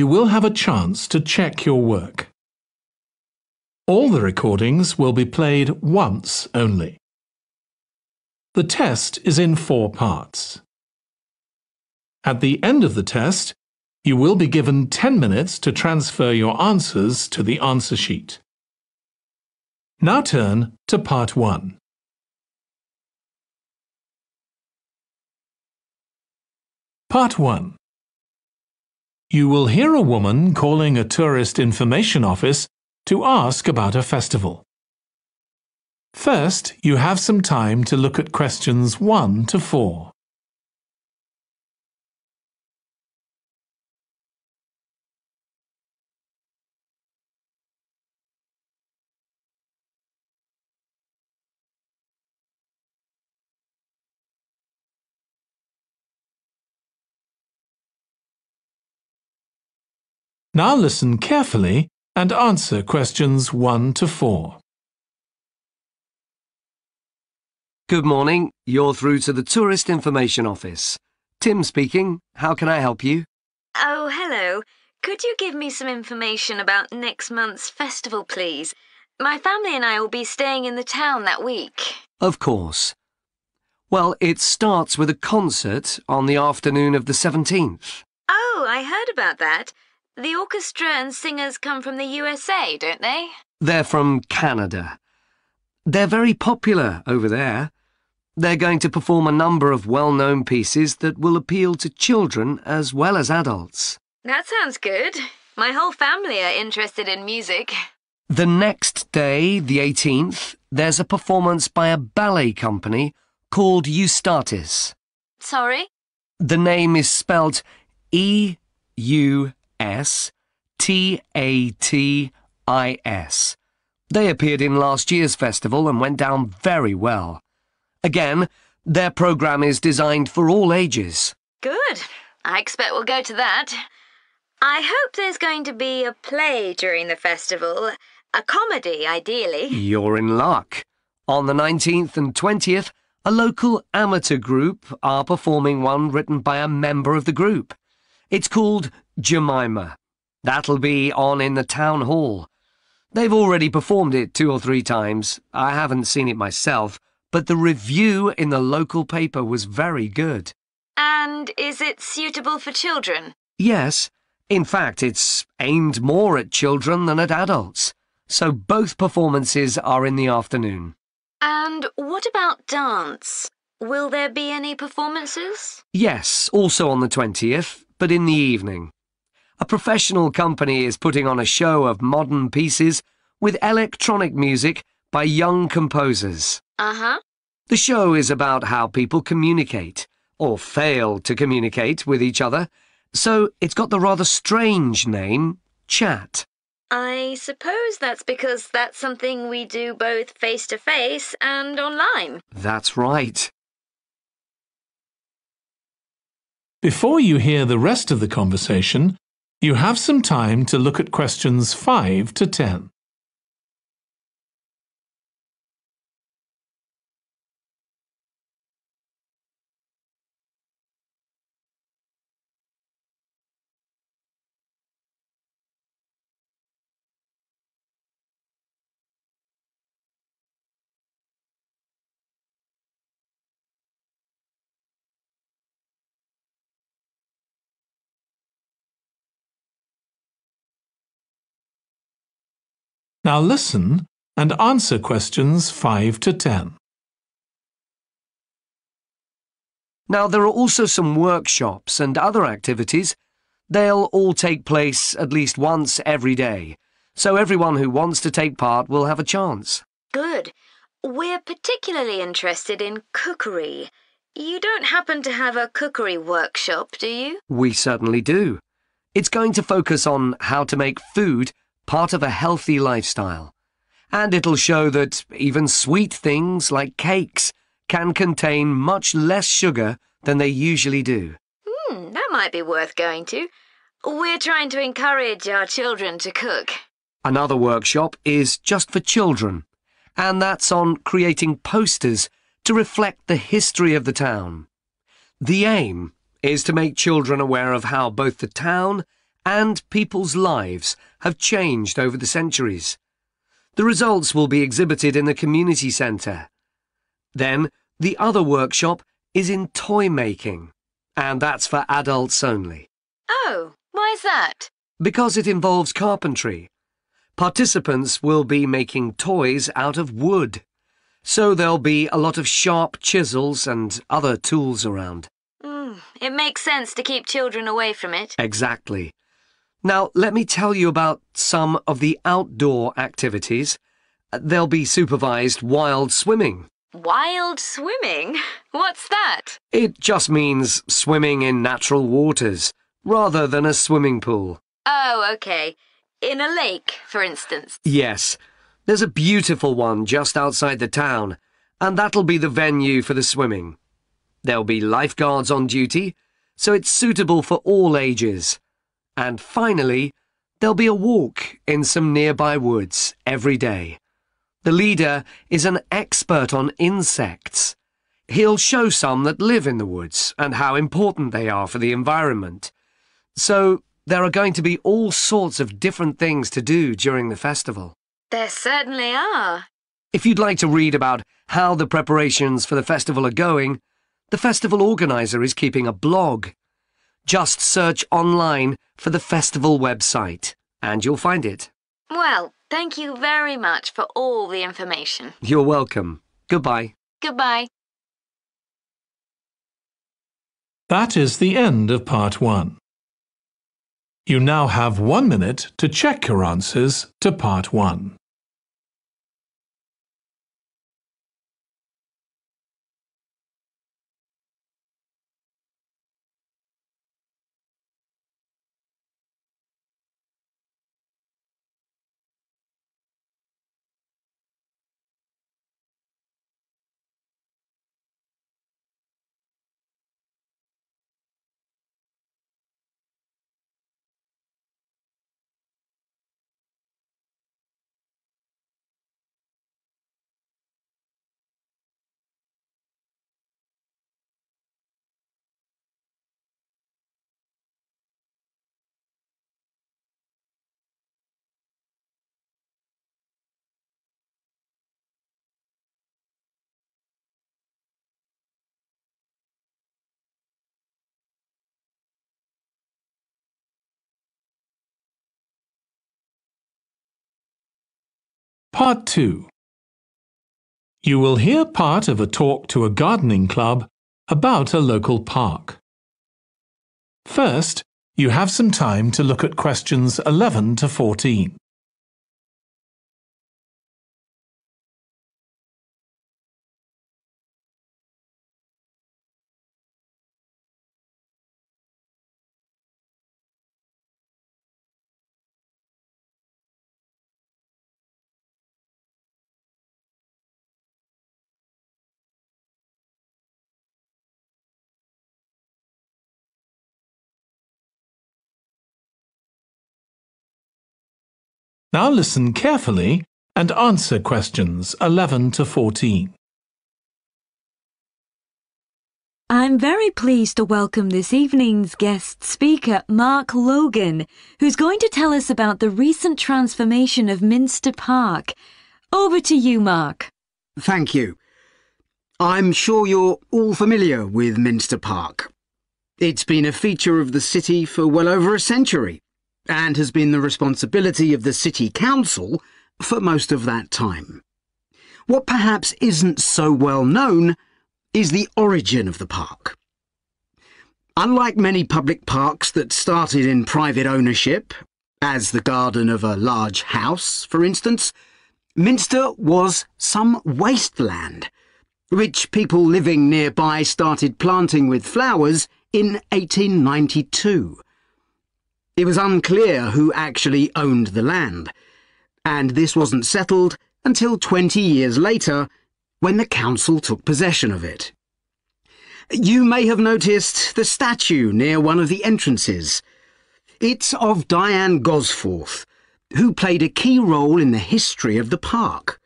you will have a chance to check your work. All the recordings will be played once only. The test is in 4 parts. At the end of the test, you will be given 10 minutes to transfer your answers to the answer sheet. Now turn to Part 1. Part 1. You will hear a woman calling a tourist information office to ask about a festival. First, you have some time to look at questions 1 to 4. Now listen carefully and answer questions 1 to 4. Good morning. You're through to the Tourist Information Office. Tim speaking. How can I help you? Oh, hello. Could you give me some information about next month's festival, please? My family and I will be staying in the town that week. Of course. Well, it starts with a concert on the afternoon of the 17th. Oh, I heard about that. The orchestra and singers come from the USA, don't they? They're from Canada. They're very popular over there. They're going to perform a number of well-known pieces that will appeal to children as well as adults. That sounds good. My whole family are interested in music. The next day, the 18th, there's a performance by a ballet company called Eustatis. Sorry? The name is spelt Eustatis. They appeared in last year's festival and went down very well. Again, their programme is designed for all ages. Good. I expect we'll go to that. I hope there's going to be a play during the festival. A comedy, ideally. You're in luck. On the 19th and 20th, a local amateur group are performing one written by a member of the group. It's called Jemima. That'll be on in the town hall. They've already performed it 2 or 3 times. I haven't seen it myself, but the review in the local paper was very good. And is it suitable for children? Yes. In fact, it's aimed more at children than at adults. So both performances are in the afternoon. And what about dance? Will there be any performances? Yes, also on the 20th, but in the evening. A professional company is putting on a show of modern pieces with electronic music by young composers. Uh-huh. The show is about how people communicate, or fail to communicate with each other, so it's got the rather strange name, Chat. I suppose that's because that's something we do both face-to-face and online. That's right. Before you hear the rest of the conversation, you have some time to look at questions 5 to 10. Now listen and answer questions 5 to 10. Now, there are also some workshops and other activities. They'll all take place at least once every day, so everyone who wants to take part will have a chance. Good. We're particularly interested in cookery. You don't happen to have a cookery workshop, do you? We certainly do. It's going to focus on how to make food part of a healthy lifestyle. And it'll show that even sweet things like cakes can contain much less sugar than they usually do. That might be worth going to. We're trying to encourage our children to cook. Another workshop is just for children, and that's on creating posters to reflect the history of the town. The aim is to make children aware of how both the town and people's lives have changed over the centuries. The results will be exhibited in the community centre. Then, the other workshop is in toy making, and that's for adults only. Oh, why's that? Because it involves carpentry. Participants will be making toys out of wood, so there'll be a lot of sharp chisels and other tools around. It makes sense to keep children away from it. Exactly. Now, let me tell you about some of the outdoor activities. There'll be supervised wild swimming. Wild swimming? What's that? It just means swimming in natural waters, rather than a swimming pool. Oh, okay. In a lake, for instance. Yes. There's a beautiful one just outside the town, and that'll be the venue for the swimming. There'll be lifeguards on duty, so it's suitable for all ages. And finally, there'll be a walk in some nearby woods every day. The leader is an expert on insects. He'll show some that live in the woods and how important they are for the environment. So there are going to be all sorts of different things to do during the festival. There certainly are. If you'd like to read about how the preparations for the festival are going, the festival organizer is keeping a blog. Just search online for the festival website, and you'll find it. Well, thank you very much for all the information. You're welcome. Goodbye. Goodbye. That is the end of part 1. You now have 1 minute to check your answers to part 1. Part 2. You will hear part of a talk to a gardening club about a local park. First, you have some time to look at questions 11 to 14. Now listen carefully and answer questions 11 to 14. I'm very pleased to welcome this evening's guest speaker, Mark Logan, who's going to tell us about the recent transformation of Minster Park. Over to you, Mark. Thank you. I'm sure you're all familiar with Minster Park. It's been a feature of the city for well over a century, and has been the responsibility of the City Council for most of that time. What perhaps isn't so well known is the origin of the park. Unlike many public parks that started in private ownership, as the garden of a large house, for instance, Minster was some wasteland, which people living nearby started planting with flowers in 1892. It was unclear who actually owned the land, and this wasn't settled until 20 years later, when the council took possession of it. You may have noticed the statue near one of the entrances. It's of Diane Gosforth, who played a key role in the history of the park.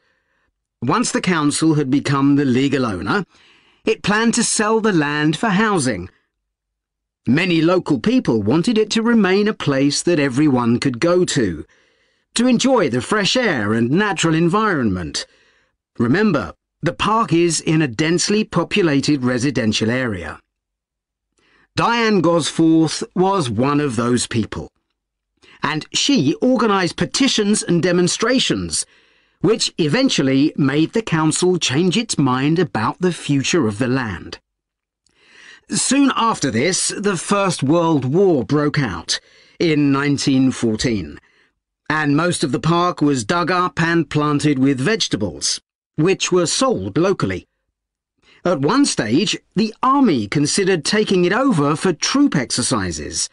Once the council had become the legal owner, it planned to sell the land for housing. Many local people wanted it to remain a place that everyone could go to enjoy the fresh air and natural environment. Remember, the park is in a densely populated residential area. Diane Gosforth was one of those people, and she organised petitions and demonstrations, which eventually made the council change its mind about the future of the land. Soon after this, the First World War broke out in 1914, and most of the park was dug up and planted with vegetables, which were sold locally. At one stage, the army considered taking it over for troop exercises,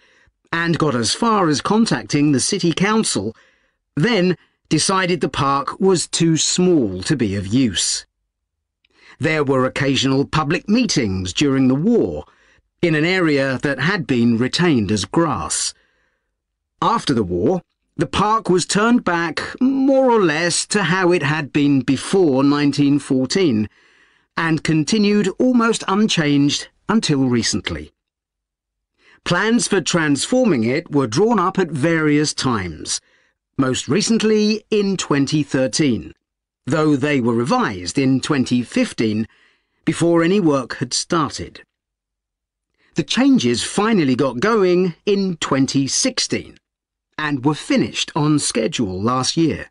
and got as far as contacting the city council, then decided the park was too small to be of use. There were occasional public meetings during the war, in an area that had been retained as grass. After the war, the park was turned back more or less to how it had been before 1914, and continued almost unchanged until recently. Plans for transforming it were drawn up at various times, most recently in 2013, though they were revised in 2015 before any work had started. The changes finally got going in 2016 and were finished on schedule last year.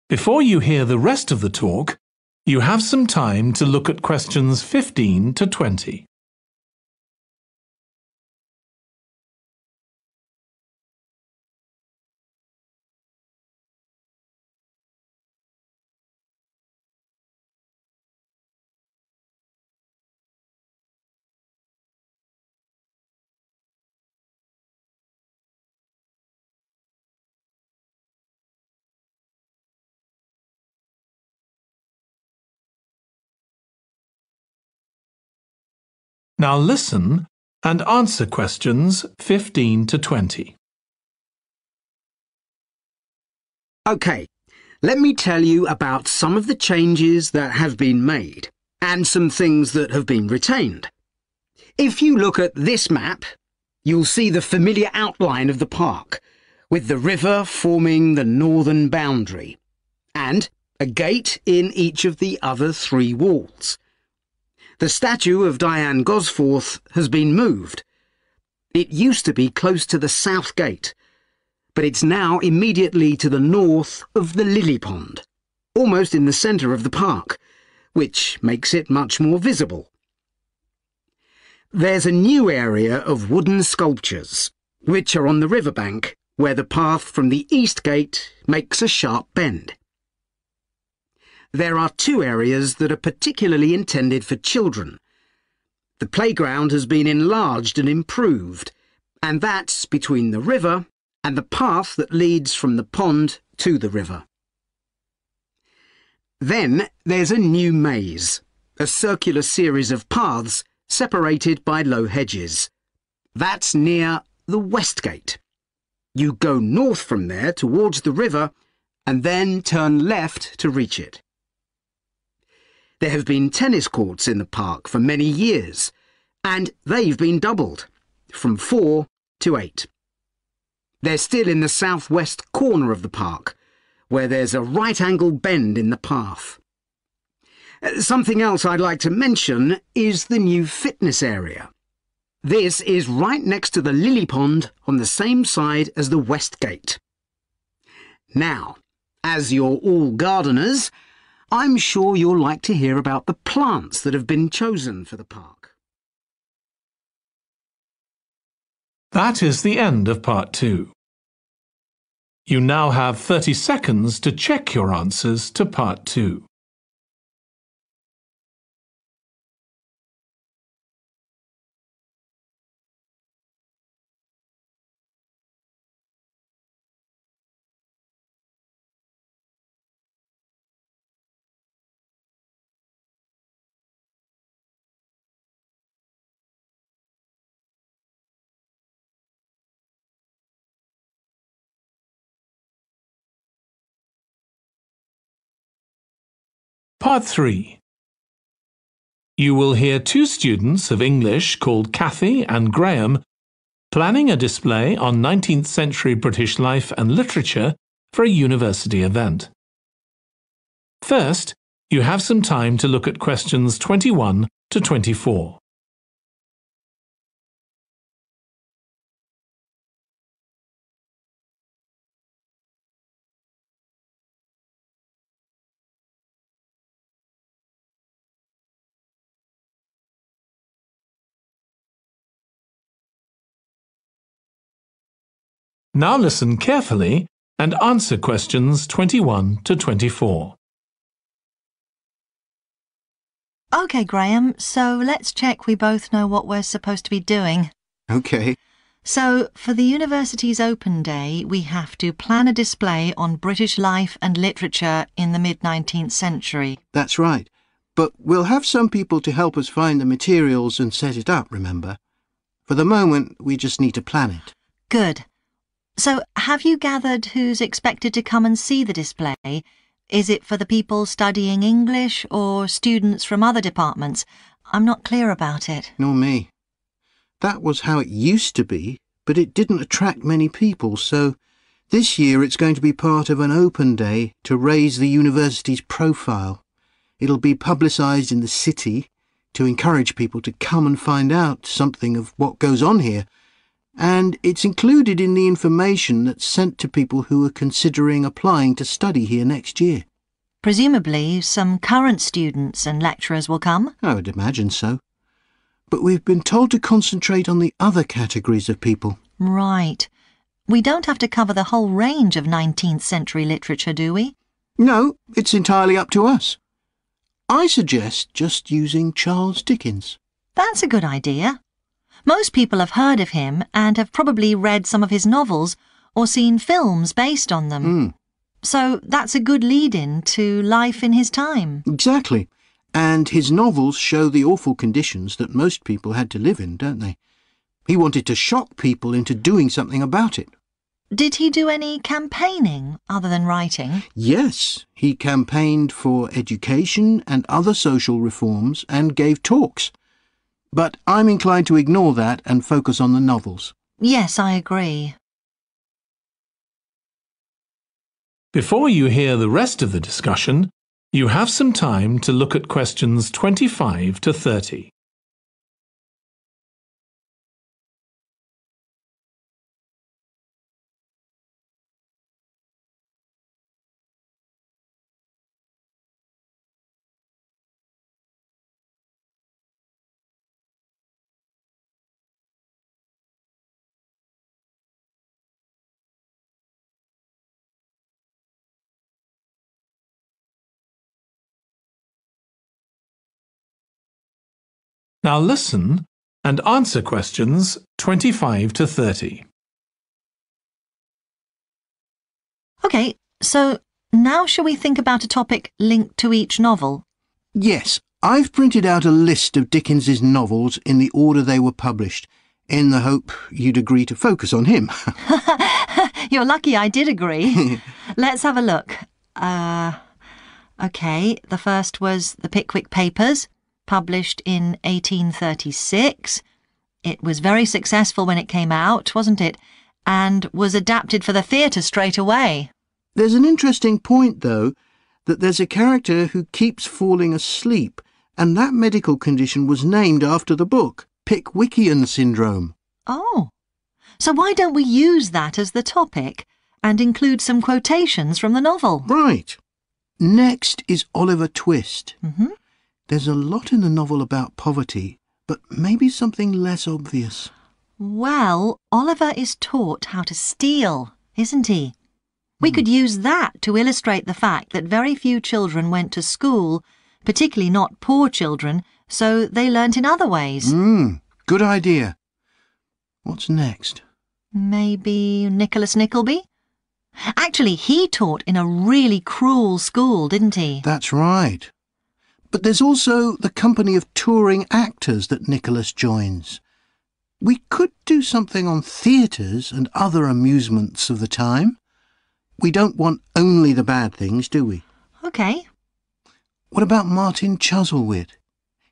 Before you hear the rest of the talk, you have some time to look at questions 15 to 20. Now listen and answer questions 15 to 20. OK, let me tell you about some of the changes that have been made and some things that have been retained. If you look at this map, you'll see the familiar outline of the park, with the river forming the northern boundary, and a gate in each of the other 3 walls. The statue of Diane Gosforth has been moved. It used to be close to the south gate, but it's now immediately to the north of the lily pond, almost in the centre of the park, which makes it much more visible. There's a new area of wooden sculptures, which are on the riverbank, where the path from the east gate makes a sharp bend. There are 2 areas that are particularly intended for children. The playground has been enlarged and improved, and that's between the river and the path that leads from the pond to the river. Then there's a new maze, a circular series of paths separated by low hedges. That's near the west gate. You go north from there towards the river and then turn left to reach it. There have been tennis courts in the park for many years, and they've been doubled, from 4 to 8. They're still in the southwest corner of the park, where there's a right-angle bend in the path. Something else I'd like to mention is the new fitness area. This is right next to the lily pond on the same side as the west gate. Now, as you're all gardeners, I'm sure you'll like to hear about the plants that have been chosen for the park. That is the end of part 2. You now have 30 seconds to check your answers to part 2. Part 3. You will hear two students of English called Kathy and Graham planning a display on 19th century British life and literature for a university event. First, you have some time to look at questions 21 to 24. Now listen carefully and answer questions 21 to 24. OK, Graham, so let's check we both know what we're supposed to be doing. OK. So, for the university's open day, we have to plan a display on British life and literature in the mid-19th century. That's right. But we'll have some people to help us find the materials and set it up, remember? For the moment, we just need to plan it. Good. So, have you gathered who's expected to come and see the display? Is it for the people studying English or students from other departments? I'm not clear about it. Nor me. That was how it used to be, but it didn't attract many people, so this year it's going to be part of an open day to raise the university's profile. It'll be publicised in the city to encourage people to come and find out something of what goes on here. And it's included in the information that's sent to people who are considering applying to study here next year. Presumably, some current students and lecturers will come? I would imagine so. But we've been told to concentrate on the other categories of people. Right. We don't have to cover the whole range of 19th century literature, do we? No, it's entirely up to us. I suggest just using Charles Dickens. That's a good idea. Most people have heard of him and have probably read some of his novels or seen films based on them. So that's a good lead-in to life in his time. Exactly. And his novels show the awful conditions that most people had to live in, don't they? He wanted to shock people into doing something about it. Did he do any campaigning other than writing? Yes, he campaigned for education and other social reforms and gave talks. But I'm inclined to ignore that and focus on the novels. Yes, I agree. Before you hear the rest of the discussion, you have some time to look at questions 25 to 30. Now listen and answer questions 25 to 30. OK, so now shall we think about a topic linked to each novel? Yes, I've printed out a list of Dickens's novels in the order they were published, in the hope you'd agree to focus on him. You're lucky I did agree. Let's have a look. OK, the first was The Pickwick Papers, published in 1836. It was very successful when it came out, wasn't it? And was adapted for the theatre straight away. There's an interesting point, though, that there's a character who keeps falling asleep, and that medical condition was named after the book, Pickwickian syndrome. Oh, so why don't we use that as the topic and include some quotations from the novel? Right. Next is Oliver Twist. Mm-hmm. There's a lot in the novel about poverty, but maybe something less obvious. Well, Oliver is taught how to steal, isn't he? We could use that to illustrate the fact that very few children went to school, particularly not poor children, so they learnt in other ways. Good idea. What's next? Maybe Nicholas Nickleby? Actually, he taught in a really cruel school, didn't he? That's right. But there's also the company of touring actors that Nicholas joins. We could do something on theatres and other amusements of the time. We don't want only the bad things, do we? OK. What about Martin Chuzzlewit?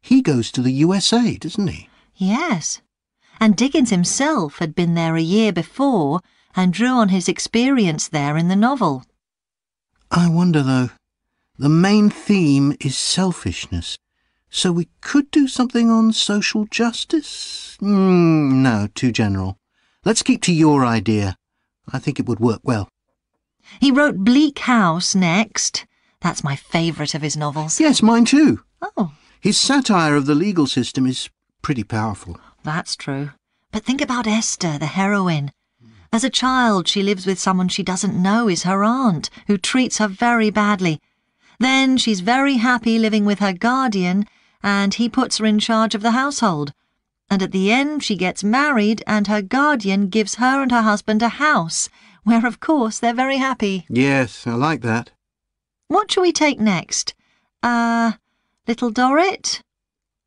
He goes to the USA, doesn't he? Yes. And Dickens himself had been there a year before and drew on his experience there in the novel. I wonder, though. The main theme is selfishness. So we could do something on social justice? No, too general. Let's keep to your idea. I think it would work well. He wrote Bleak House next. That's my favourite of his novels. Yes, mine too. Oh, His satire of the legal system is pretty powerful. that's true. But think about Esther, the heroine. As a child, she lives with someone she doesn't know is her aunt, who treats her very badly. Then she's very happy living with her guardian, and he puts her in charge of the household. And at the end, she gets married, and her guardian gives her and her husband a house, where, of course, they're very happy. Yes, I like that. What shall we take next? Little Dorrit?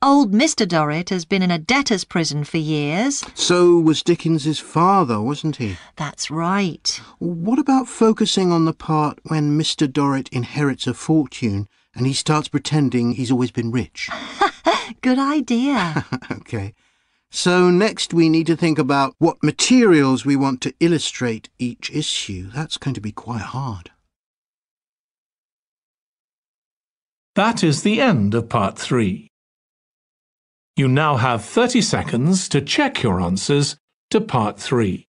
Old Mr. Dorrit has been in a debtor's prison for years. So was Dickens's father, wasn't he? That's right. What about focusing on the part when Mr. Dorrit inherits a fortune and he starts pretending he's always been rich? Good idea. OK. So next we need to think about what materials we want to illustrate each issue. That's going to be quite hard. That is the end of part 3. You now have 30 seconds to check your answers to part 3.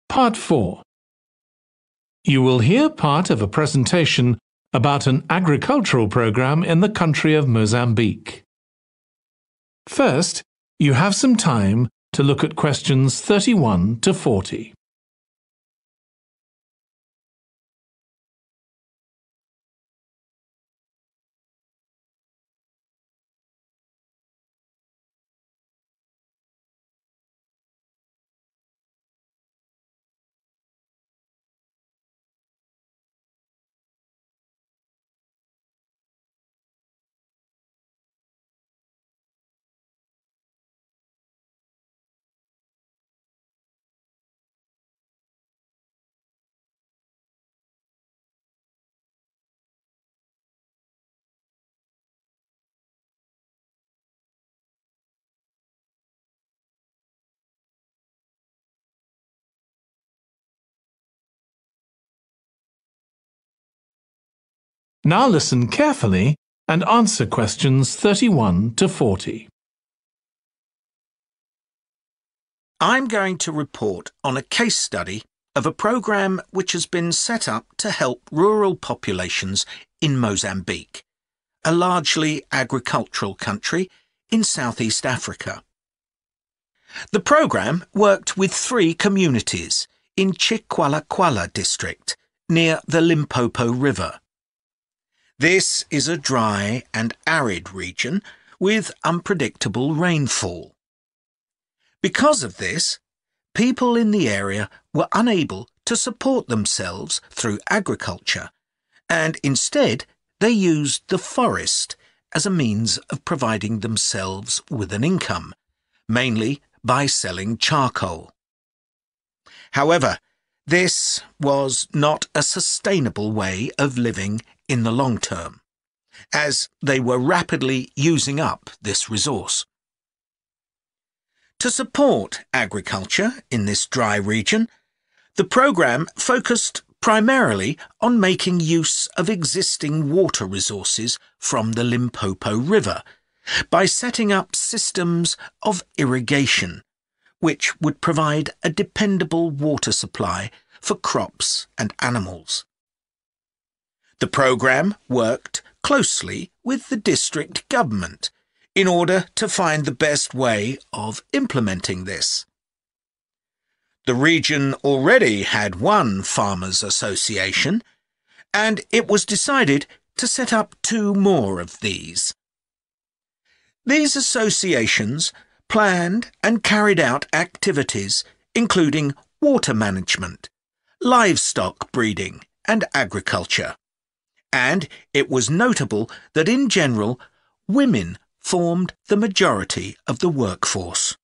Part 4. You will hear part of a presentation about an agricultural program in the country of Mozambique. First, you have some time to look at questions 31 to 40. Now listen carefully and answer questions 31 to 40. I'm going to report on a case study of a programme which has been set up to help rural populations in Mozambique, a largely agricultural country in Southeast Africa. The programme worked with 3 communities in Chikwalakwala district near the Limpopo River. This is a dry and arid region with unpredictable rainfall. Because of this, people in the area were unable to support themselves through agriculture, and instead they used the forest as a means of providing themselves with an income, mainly by selling charcoal. However, this was not a sustainable way of living in the long term, as they were rapidly using up this resource. To support agriculture in this dry region, the programme focused primarily on making use of existing water resources from the Limpopo River by setting up systems of irrigation, which would provide a dependable water supply for crops and animals. The programme worked closely with the district government in order to find the best way of implementing this. The region already had one farmers' association, and it was decided to set up 2 more of these. These associations planned and carried out activities including water management, livestock breeding and agriculture. And it was notable that in general, women formed the majority of the workforce.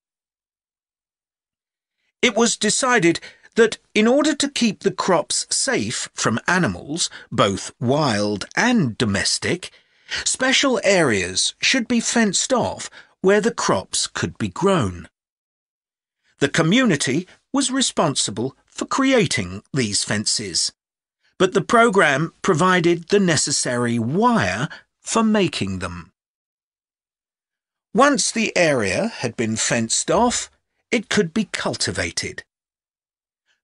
It was decided that in order to keep the crops safe from animals, both wild and domestic, special areas should be fenced off where the crops could be grown. The community was responsible for creating these fences, but the programme provided the necessary wire for making them. Once the area had been fenced off, it could be cultivated.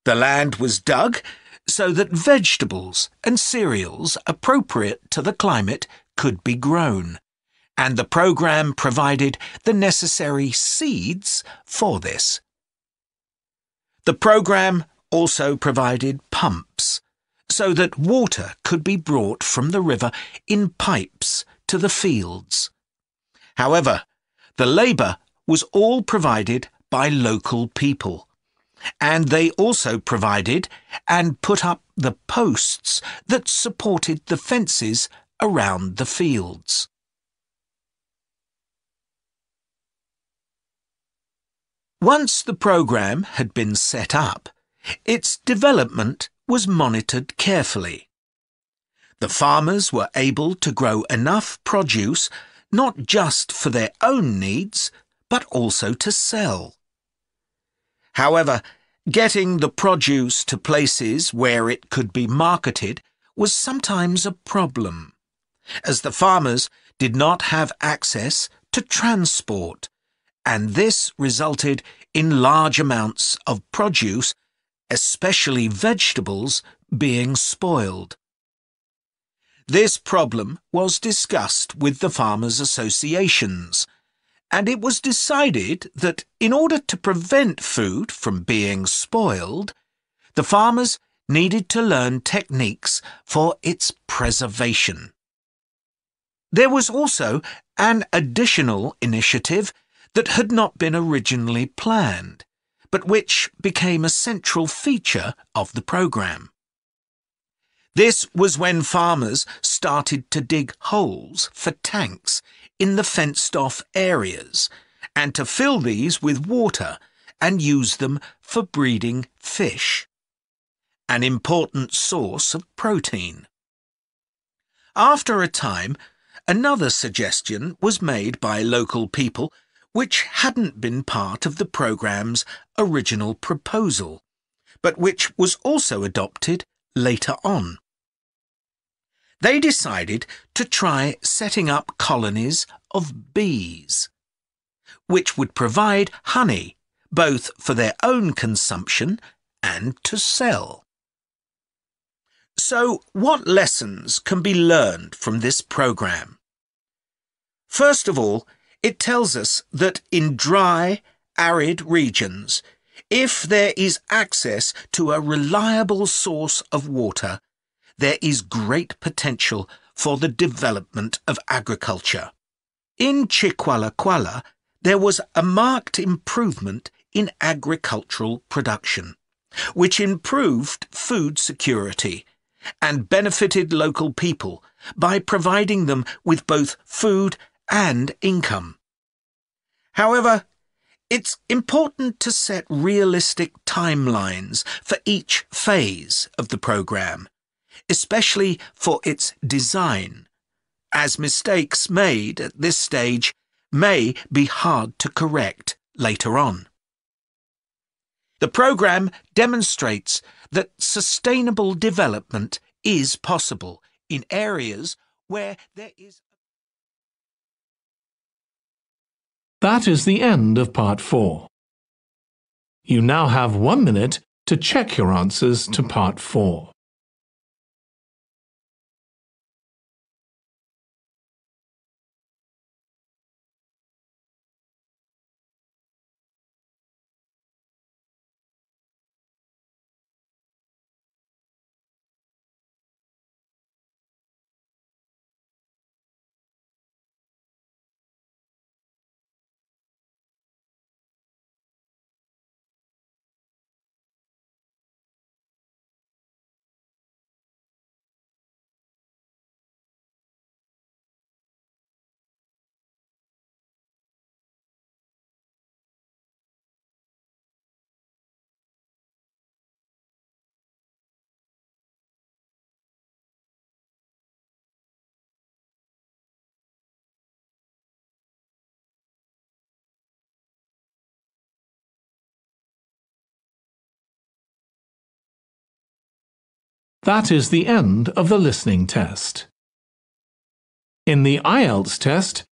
The land was dug so that vegetables and cereals appropriate to the climate could be grown, and the programme provided the necessary seeds for this. The programme also provided pumps so that water could be brought from the river in pipes to the fields. However, the labour was all provided by local people, and they also provided and put up the posts that supported the fences around the fields. Once the programme had been set up, its development was monitored carefully. The farmers were able to grow enough produce not just for their own needs, but also to sell. However, getting the produce to places where it could be marketed was sometimes a problem, as the farmers did not have access to transport, and this resulted in large amounts of produce, especially vegetables, being spoiled. This problem was discussed with the farmers' associations, and it was decided that in order to prevent food from being spoiled, the farmers needed to learn techniques for its preservation. There was also an additional initiative that had not been originally planned, but which became a central feature of the programme. This was when farmers started to dig holes for tanks in the fenced-off areas and to fill these with water and use them for breeding fish, an important source of protein. After a time, another suggestion was made by local people which hadn't been part of the programme's original proposal, but which was also adopted later on. They decided to try setting up colonies of bees, which would provide honey both for their own consumption and to sell. So, what lessons can be learned from this programme? First of all, it tells us that in dry, arid regions, if there is access to a reliable source of water, there is great potential for the development of agriculture. In Chiqualaquala, there was a marked improvement in agricultural production, which improved food security and benefited local people by providing them with both food and income. However, it's important to set realistic timelines for each phase of the programme, especially for its design, as mistakes made at this stage may be hard to correct later on. The programme demonstrates that sustainable development is possible in areas where there is. That is the end of part 4. You now have 1 minute to check your answers to part 4. That is the end of the listening test. In the IELTS test,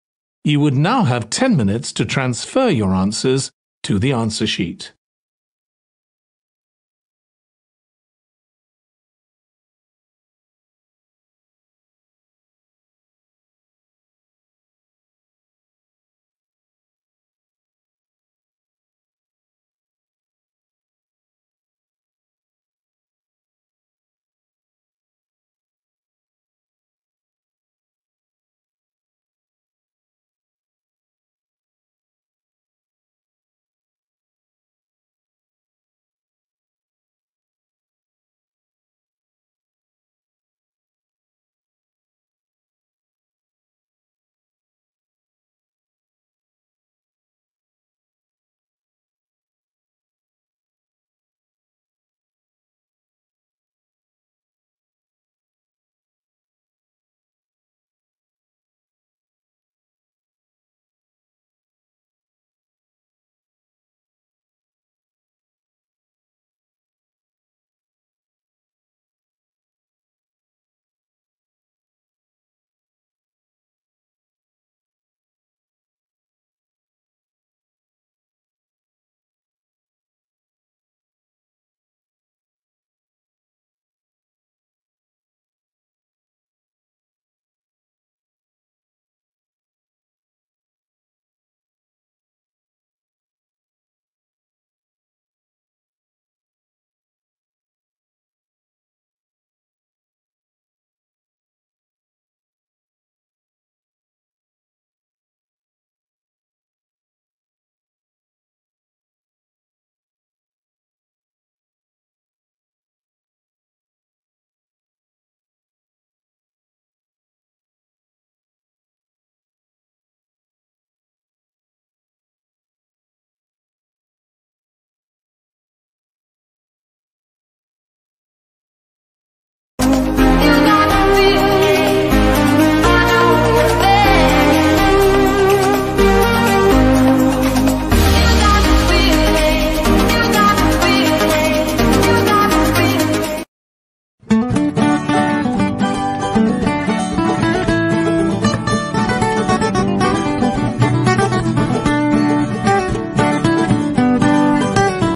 you would now have 10 minutes to transfer your answers to the answer sheet.